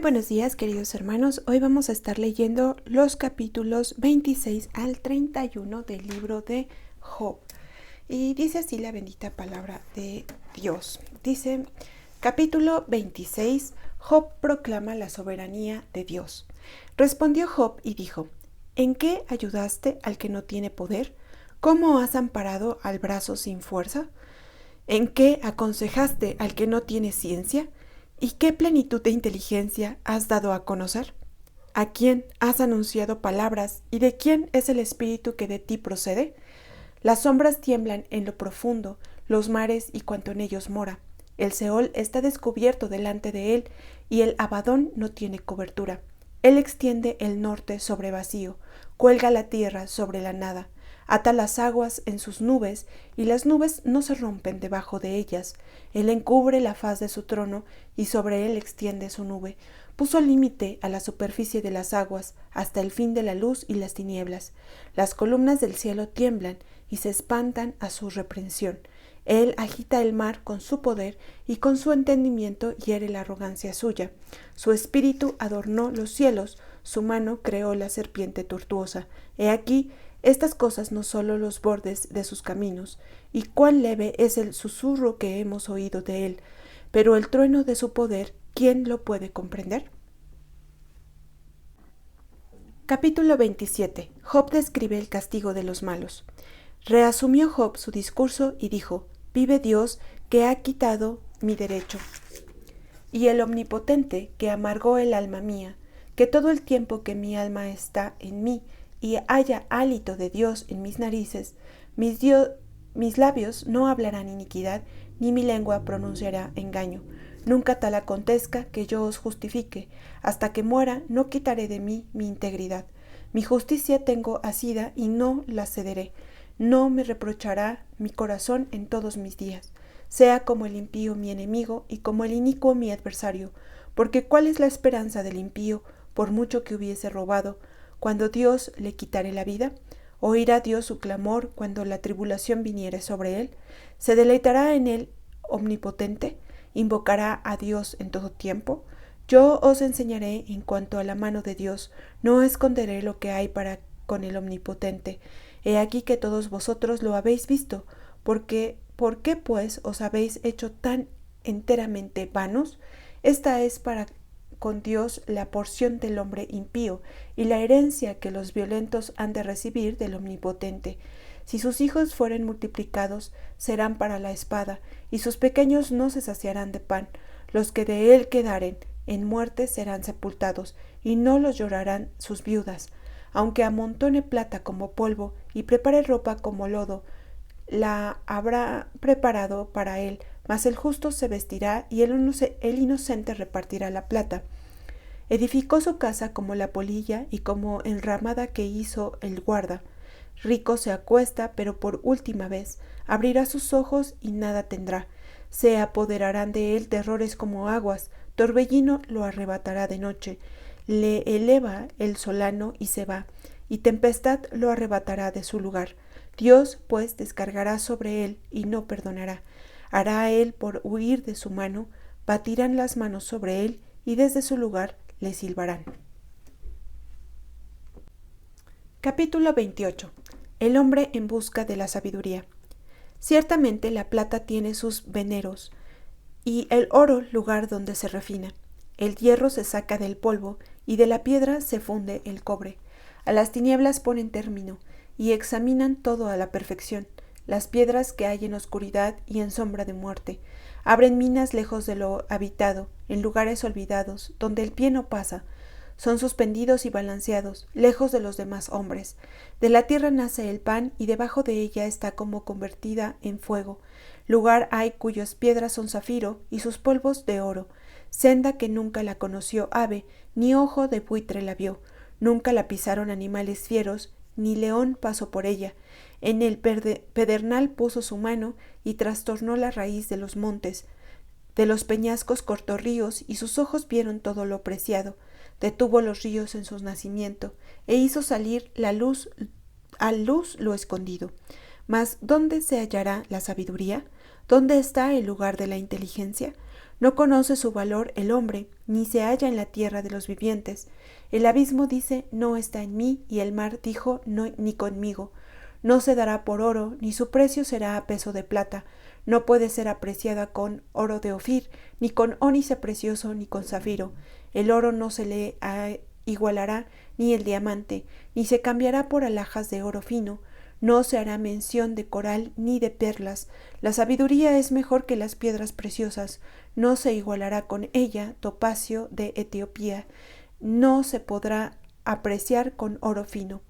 buenos días, queridos hermanos. Hoy vamos a estar leyendo los capítulos 26 al 31 del libro de Job. Y dice así la bendita palabra de Dios. Dice, capítulo 26, Job proclama la soberanía de Dios. Respondió Job y dijo, ¿en qué ayudaste al que no tiene poder? ¿Cómo has amparado al brazo sin fuerza? ¿En qué aconsejaste al que no tiene ciencia? ¿Y qué plenitud de inteligencia has dado a conocer? ¿A quién has anunciado palabras y de quién es el espíritu que de ti procede? Las sombras tiemblan en lo profundo, los mares y cuanto en ellos mora. El Seol está descubierto delante de él y el Abadón no tiene cobertura. Él extiende el norte sobre vacío, cuelga la tierra sobre la nada. Ata las aguas en sus nubes, y las nubes no se rompen debajo de ellas. Él encubre la faz de su trono, y sobre él extiende su nube. Puso límite a la superficie de las aguas, hasta el fin de la luz y las tinieblas. Las columnas del cielo tiemblan, y se espantan a su reprensión. Él agita el mar con su poder, y con su entendimiento hiere la arrogancia suya. Su espíritu adornó los cielos, su mano creó la serpiente tortuosa. He aquí, estas cosas no solo los bordes de sus caminos, y cuán leve es el susurro que hemos oído de él, pero el trueno de su poder, ¿quién lo puede comprender? Capítulo 27. Job describe el castigo de los malos. Reasumió Job su discurso y dijo, vive Dios que ha quitado mi derecho, y el Omnipotente que amargó el alma mía, que todo el tiempo que mi alma está en mí, y haya hálito de Dios en mis narices, mis labios no hablarán iniquidad, ni mi lengua pronunciará engaño. Nunca tal acontezca que yo os justifique. Hasta que muera no quitaré de mí mi integridad. Mi justicia tengo asida y no la cederé. No me reprochará mi corazón en todos mis días. Sea como el impío mi enemigo y como el inicuo mi adversario. Porque ¿cuál es la esperanza del impío, por mucho que hubiese robado, cuando Dios le quitare la vida? ¿Oirá Dios su clamor cuando la tribulación viniere sobre él? ¿Se deleitará en él omnipotente? ¿Invocará a Dios en todo tiempo? Yo os enseñaré en cuanto a la mano de Dios, no esconderé lo que hay para con el omnipotente. He aquí que todos vosotros lo habéis visto, ¿por qué pues os habéis hecho tan enteramente vanos? Esta es para con Dios la porción del hombre impío y la herencia que los violentos han de recibir del Omnipotente. Si sus hijos fueren multiplicados, serán para la espada, y sus pequeños no se saciarán de pan. Los que de él quedaren en muerte serán sepultados, y no los llorarán sus viudas. Aunque amontone plata como polvo y prepare ropa como lodo, la habrá preparado para él, mas el justo se vestirá y el inocente repartirá la plata. Edificó su casa como la polilla y como enramada que hizo el guarda. Rico se acuesta, pero por última vez abrirá sus ojos y nada tendrá. Se apoderarán de él terrores como aguas, torbellino lo arrebatará de noche. Le eleva el solano y se va, y tempestad lo arrebatará de su lugar. Dios, pues, descargará sobre él y no perdonará. Hará él por huir de su mano, batirán las manos sobre él y desde su lugar le silbarán. Capítulo 28. El hombre en busca de la sabiduría. Ciertamente la plata tiene sus veneros y el oro lugar donde se refina. El hierro se saca del polvo y de la piedra se funde el cobre. A las tinieblas ponen término y examinan todo a la perfección. Las piedras que hay en oscuridad y en sombra de muerte. Abren minas lejos de lo habitado, en lugares olvidados, donde el pie no pasa. Son suspendidos y balanceados, lejos de los demás hombres. De la tierra nace el pan, y debajo de ella está como convertida en fuego. Lugar hay cuyas piedras son zafiro, y sus polvos de oro. Senda que nunca la conoció ave, ni ojo de buitre la vio. Nunca la pisaron animales fieros, ni león pasó por ella. En el pedernal puso su mano y trastornó la raíz de los montes. De los peñascos cortó ríos y sus ojos vieron todo lo preciado. Detuvo los ríos en su nacimiento e hizo salir a luz lo escondido. Mas ¿dónde se hallará la sabiduría? ¿Dónde está el lugar de la inteligencia? No conoce su valor el hombre, ni se halla en la tierra de los vivientes. El abismo dice, no está en mí, y el mar dijo, no, ni conmigo. No se dará por oro, ni su precio será a peso de plata. No puede ser apreciada con oro de Ofir, ni con ónice precioso, ni con zafiro. El oro no se le igualará, ni el diamante, ni se cambiará por alhajas de oro fino. No se hará mención de coral ni de perlas. La sabiduría es mejor que las piedras preciosas. No se igualará con ella topacio de Etiopía. No se podrá apreciar con oro fino.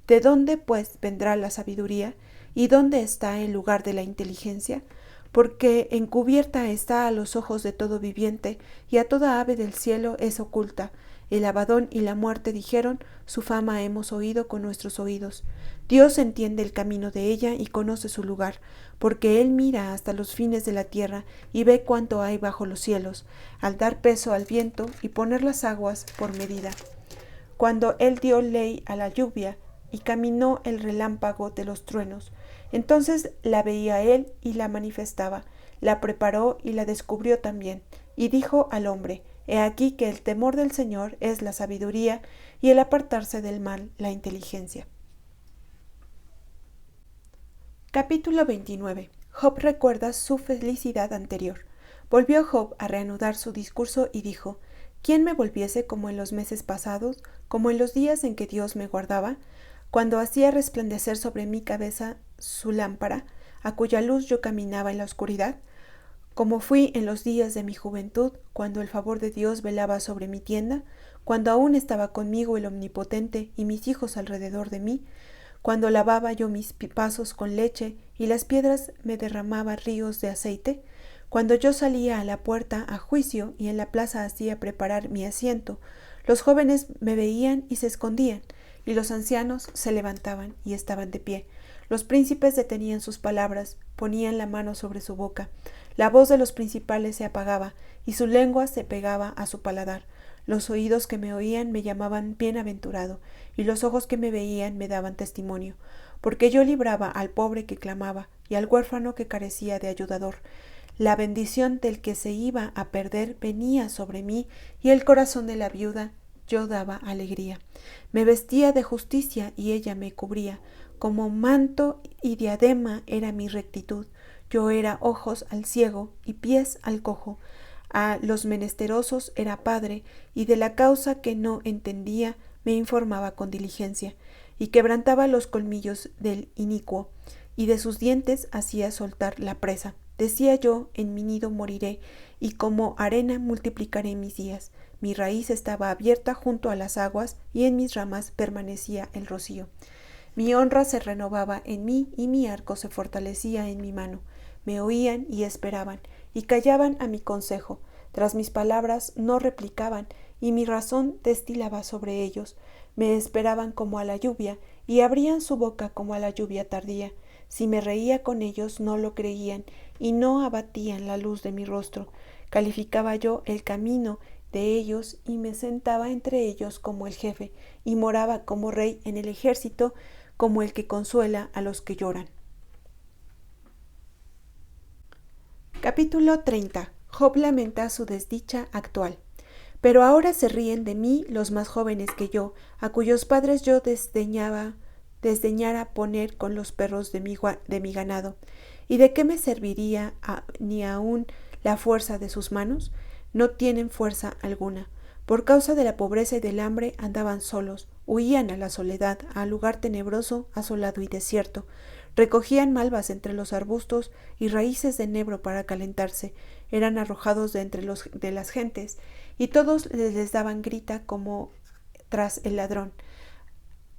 ¿De dónde, pues, vendrá la sabiduría? ¿Y dónde está el lugar de la inteligencia? Porque encubierta está a los ojos de todo viviente, y a toda ave del cielo es oculta. El Abadón y la muerte dijeron, su fama hemos oído con nuestros oídos. Dios entiende el camino de ella y conoce su lugar, porque Él mira hasta los fines de la tierra y ve cuánto hay bajo los cielos, al dar peso al viento y poner las aguas por medida. Cuando Él dio ley a la lluvia y caminó el relámpago de los truenos, entonces la veía Él y la manifestaba, la preparó y la descubrió también, y dijo al hombre, he aquí que el temor del Señor es la sabiduría, y el apartarse del mal la inteligencia. Capítulo 29. Job recuerda su felicidad anterior. Volvió Job a reanudar su discurso y dijo, ¿quién me volviese como en los meses pasados, como en los días en que Dios me guardaba, cuando hacía resplandecer sobre mi cabeza su lámpara, a cuya luz yo caminaba en la oscuridad? Como fui en los días de mi juventud, cuando el favor de Dios velaba sobre mi tienda, cuando aún estaba conmigo el Omnipotente y mis hijos alrededor de mí, cuando lavaba yo mis pasos con leche y las piedras me derramaban ríos de aceite, cuando yo salía a la puerta a juicio y en la plaza hacía preparar mi asiento, los jóvenes me veían y se escondían, y los ancianos se levantaban y estaban de pie. Los príncipes detenían sus palabras, ponían la mano sobre su boca. La voz de los principales se apagaba, y su lengua se pegaba a su paladar. Los oídos que me oían me llamaban bienaventurado, y los ojos que me veían me daban testimonio, porque yo libraba al pobre que clamaba, y al huérfano que carecía de ayudador. La bendición del que se iba a perder venía sobre mí, y el corazón de la viuda yo daba alegría. Me vestía de justicia, y ella me cubría. Como manto y diadema era mi rectitud. Yo era ojos al ciego y pies al cojo. A los menesterosos era padre, y de la causa que no entendía me informaba con diligencia, y quebrantaba los colmillos del inicuo, y de sus dientes hacía soltar la presa. Decía yo, en mi nido moriré, y como arena multiplicaré mis días. Mi raíz estaba abierta junto a las aguas, y en mis ramas permanecía el rocío. Mi honra se renovaba en mí, y mi arco se fortalecía en mi mano. Me oían y esperaban, y callaban a mi consejo. Tras mis palabras no replicaban, y mi razón destilaba sobre ellos. Me esperaban como a la lluvia, y abrían su boca como a la lluvia tardía. Si me reía con ellos no lo creían, y no abatían la luz de mi rostro. Calificaba yo el camino de ellos, y me sentaba entre ellos como el jefe, y moraba como rey en el ejército, como el que consuela a los que lloran. Capítulo 30. Job lamenta su desdicha actual. Pero ahora se ríen de mí los más jóvenes que yo, a cuyos padres yo desdeñara poner con los perros de mi ganado. ¿Y de qué me serviría ni aun la fuerza de sus manos? No tienen fuerza alguna. Por causa de la pobreza y del hambre andaban solos, huían a la soledad, al lugar tenebroso, asolado y desierto. Recogían malvas entre los arbustos y raíces de enebro para calentarse. Eran arrojados de entre de las gentes, y todos les daban grita como tras el ladrón.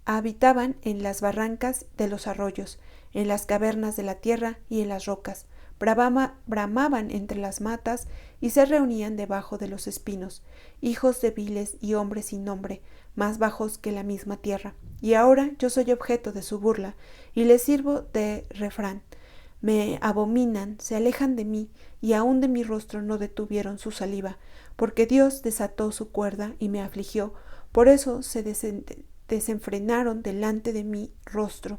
Habitaban en las barrancas de los arroyos, en las cavernas de la tierra y en las rocas. Bramaban entre las matas y se reunían debajo de los espinos, hijos débiles y hombres sin nombre, más bajos que la misma tierra. Y ahora yo soy objeto de su burla, y les sirvo de refrán. Me abominan, se alejan de mí, y aun de mi rostro no detuvieron su saliva, porque Dios desató su cuerda y me afligió, por eso se desenfrenaron delante de mi rostro.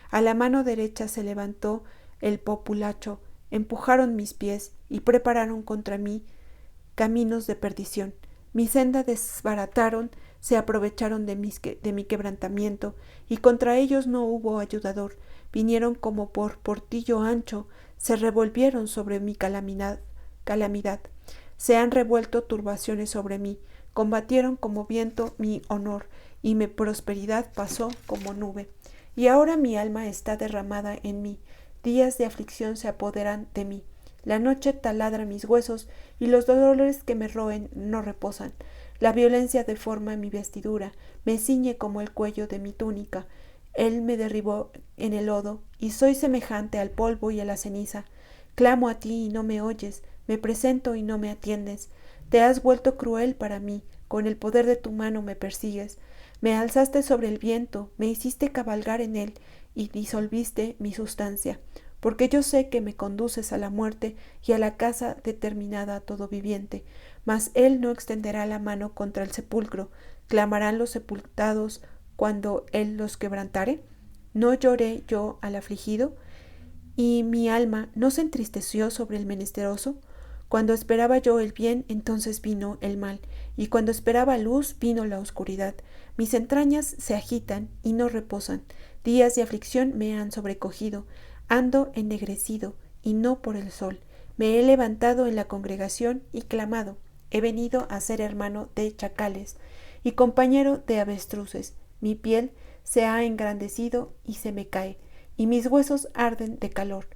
A la mano derecha se levantó el populacho, empujaron mis pies y prepararon contra mí caminos de perdición. Mi senda desbarataron, se aprovecharon de mi quebrantamiento, y contra ellos no hubo ayudador. Vinieron como por portillo ancho, se revolvieron sobre mi calamidad. Se han revuelto turbaciones sobre mí, combatieron como viento mi honor, y mi prosperidad pasó como nube. Y ahora mi alma está derramada en mí, días de aflicción se apoderan de mí. La noche taladra mis huesos, y los dolores que me roen no reposan. La violencia deforma mi vestidura, me ciñe como el cuello de mi túnica. Él me derribó en el lodo, y soy semejante al polvo y a la ceniza. Clamo a ti y no me oyes, me presento y no me atiendes. Te has vuelto cruel para mí, con el poder de tu mano me persigues. Me alzaste sobre el viento, me hiciste cabalgar en él, y disolviste mi sustancia. Porque yo sé que me conduces a la muerte y a la casa determinada a todo viviente, mas él no extenderá la mano contra el sepulcro. ¿Clamarán los sepultados cuando él los quebrantare? ¿No lloré yo al afligido? ¿Y mi alma no se entristeció sobre el menesteroso? Cuando esperaba yo el bien, entonces vino el mal, y cuando esperaba luz, vino la oscuridad. Mis entrañas se agitan y no reposan. Días de aflicción me han sobrecogido. Ando ennegrecido, y no por el sol. Me he levantado en la congregación y clamado. He venido a ser hermano de chacales y compañero de avestruces. Mi piel se ha engrandecido y se me cae, y mis huesos arden de calor.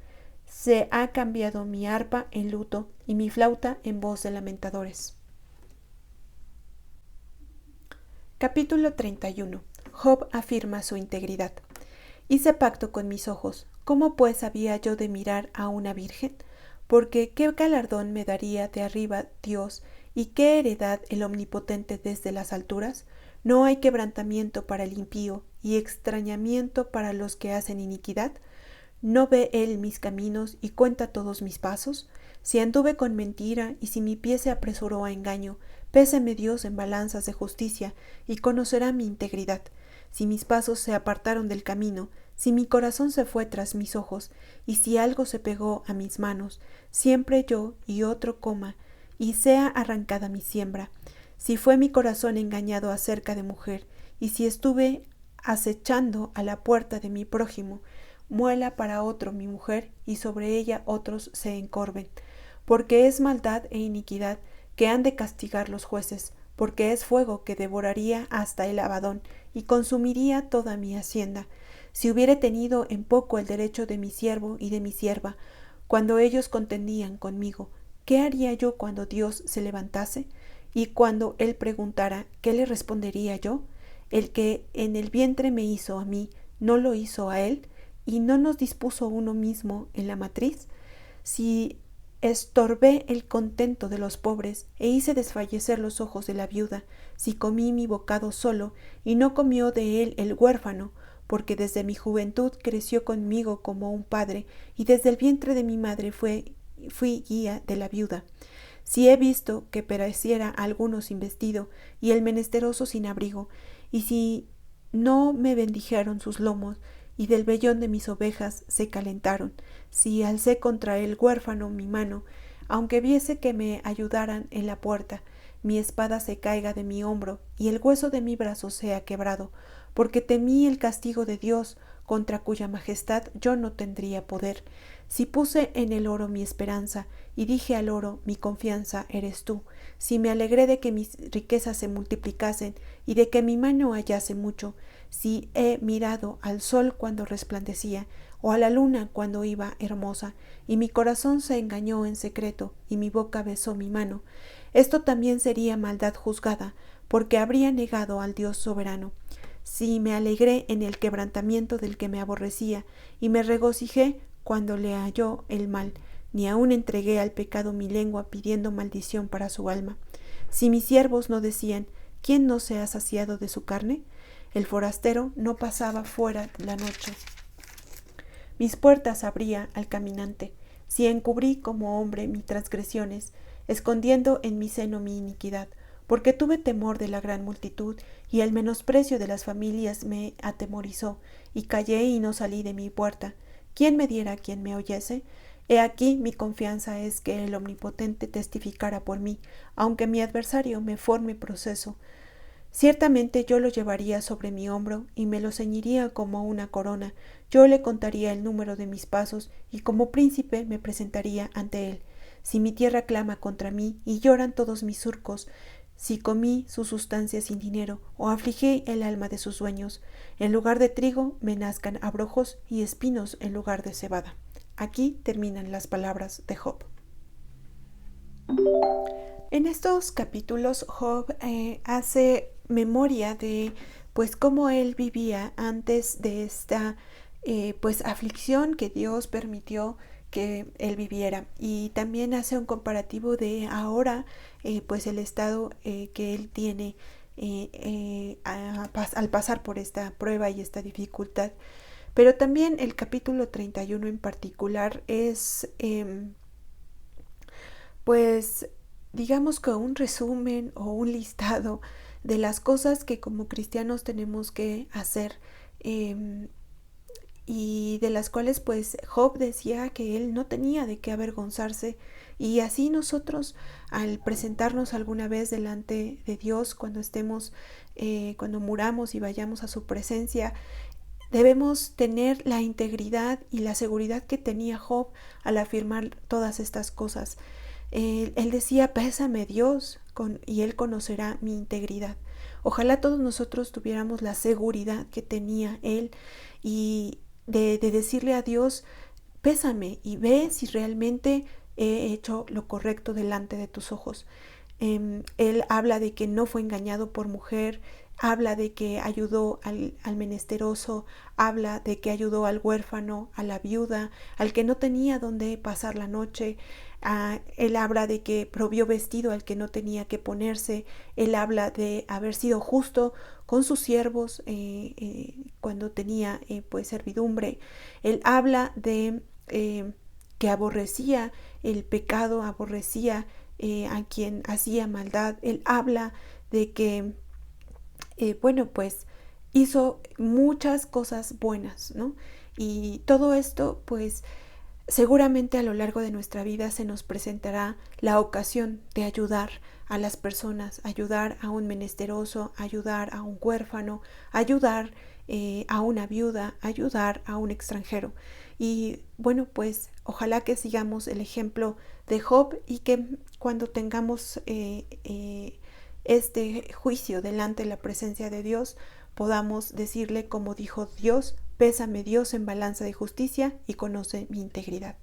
Se ha cambiado mi arpa en luto y mi flauta en voz de lamentadores. Capítulo 31. Job afirma su integridad. Hice pacto con mis ojos. ¿Cómo pues había yo de mirar a una virgen? Porque ¿qué galardón me daría de arriba Dios y qué heredad el Omnipotente desde las alturas? ¿No hay quebrantamiento para el impío y extrañamiento para los que hacen iniquidad? ¿No ve él mis caminos y cuenta todos mis pasos? Si anduve con mentira y si mi pie se apresuró a engaño, péseme Dios en balanzas de justicia y conocerá mi integridad. Si mis pasos se apartaron del camino, si mi corazón se fue tras mis ojos, y si algo se pegó a mis manos, siempre yo y otro coma, y sea arrancada mi siembra. Si fue mi corazón engañado acerca de mujer, y si estuve acechando a la puerta de mi prójimo, muela para otro mi mujer, y sobre ella otros se encorven. Porque es maldad e iniquidad que han de castigar los jueces, porque es fuego que devoraría hasta el Abadón, y consumiría toda mi hacienda. Si hubiere tenido en poco el derecho de mi siervo y de mi sierva, cuando ellos contendían conmigo, ¿qué haría yo cuando Dios se levantase? Y cuando él preguntara, ¿qué le respondería yo? El que en el vientre me hizo a mí, ¿no lo hizo a él? ¿Y no nos dispuso uno mismo en la matriz? Si estorbé el contento de los pobres e hice desfallecer los ojos de la viuda, si comí mi bocado solo y no comió de él el huérfano, porque desde mi juventud creció conmigo como un padre, y desde el vientre de mi madre fui guía de la viuda. Si he visto que pereciera alguno sin vestido, y el menesteroso sin abrigo, y si no me bendijeron sus lomos, y del vellón de mis ovejas se calentaron, si alcé contra el huérfano mi mano, aunque viese que me ayudaran en la puerta, mi espada se caiga de mi hombro, y el hueso de mi brazo sea quebrado, porque temí el castigo de Dios, contra cuya majestad yo no tendría poder. Si puse en el oro mi esperanza, y dije al oro, mi confianza eres tú, si me alegré de que mis riquezas se multiplicasen, y de que mi mano hallase mucho, si he mirado al sol cuando resplandecía, o a la luna cuando iba hermosa, y mi corazón se engañó en secreto, y mi boca besó mi mano, esto también sería maldad juzgada, porque habría negado al Dios soberano. Si me alegré en el quebrantamiento del que me aborrecía, y me regocijé cuando le halló el mal, ni aun entregué al pecado mi lengua pidiendo maldición para su alma. Si mis siervos no decían, ¿quién no se ha saciado de su carne? El forastero no pasaba fuera la noche. Mis puertas abría al caminante. Si encubrí como hombre mis transgresiones, escondiendo en mi seno mi iniquidad, porque tuve temor de la gran multitud, y el menosprecio de las familias me atemorizó, y callé y no salí de mi puerta. ¿Quién me diera quien me oyese? He aquí mi confianza es que el Omnipotente testificara por mí, aunque mi adversario me forme proceso. Ciertamente yo lo llevaría sobre mi hombro y me lo ceñiría como una corona. Yo le contaría el número de mis pasos y como príncipe me presentaría ante él. Si mi tierra clama contra mí y lloran todos mis surcos, si comí su sustancia sin dinero o afligí el alma de sus dueños, en lugar de trigo me nazcan abrojos y espinos en lugar de cebada. Aquí terminan las palabras de Job. En estos capítulos Job hace memoria de pues cómo él vivía antes de esta pues aflicción que Dios permitió que él viviera, y también hace un comparativo de ahora pues el estado que él tiene al pasar por esta prueba y esta dificultad. Pero también el capítulo 31 en particular es pues digamos que un resumen o un listado de las cosas que como cristianos tenemos que hacer, y de las cuales pues Job decía que él no tenía de qué avergonzarse, y así nosotros al presentarnos alguna vez delante de Dios cuando estemos cuando muramos y vayamos a su presencia, debemos tener la integridad y la seguridad que tenía Job al afirmar todas estas cosas. Él decía, pésame Dios, y Él conocerá mi integridad. Ojalá todos nosotros tuviéramos la seguridad que tenía Él, y de decirle a Dios, pésame y ve si realmente he hecho lo correcto delante de tus ojos. Él habla de que no fue engañado por mujer, habla de que ayudó al menesteroso, habla de que ayudó al huérfano, a la viuda, al que no tenía dónde pasar la noche. Él habla de que provió vestido al que no tenía que ponerse. Él habla de haber sido justo con sus siervos cuando tenía pues servidumbre. Él habla de que aborrecía el pecado, aborrecía a quien hacía maldad. Él habla de que bueno, pues hizo muchas cosas buenas, ¿no? Y todo esto, pues seguramente a lo largo de nuestra vida se nos presentará la ocasión de ayudar a las personas, ayudar a un menesteroso, ayudar a un huérfano, ayudar a una viuda, ayudar a un extranjero. Y bueno, pues ojalá que sigamos el ejemplo de Job, y que cuando tengamos este juicio delante de la presencia de Dios, podamos decirle como dijo Dios, pésame Dios en balanza de justicia y conoce mi integridad.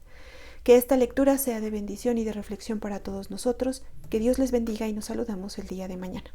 Que esta lectura sea de bendición y de reflexión para todos nosotros. Que Dios les bendiga y nos saludamos el día de mañana.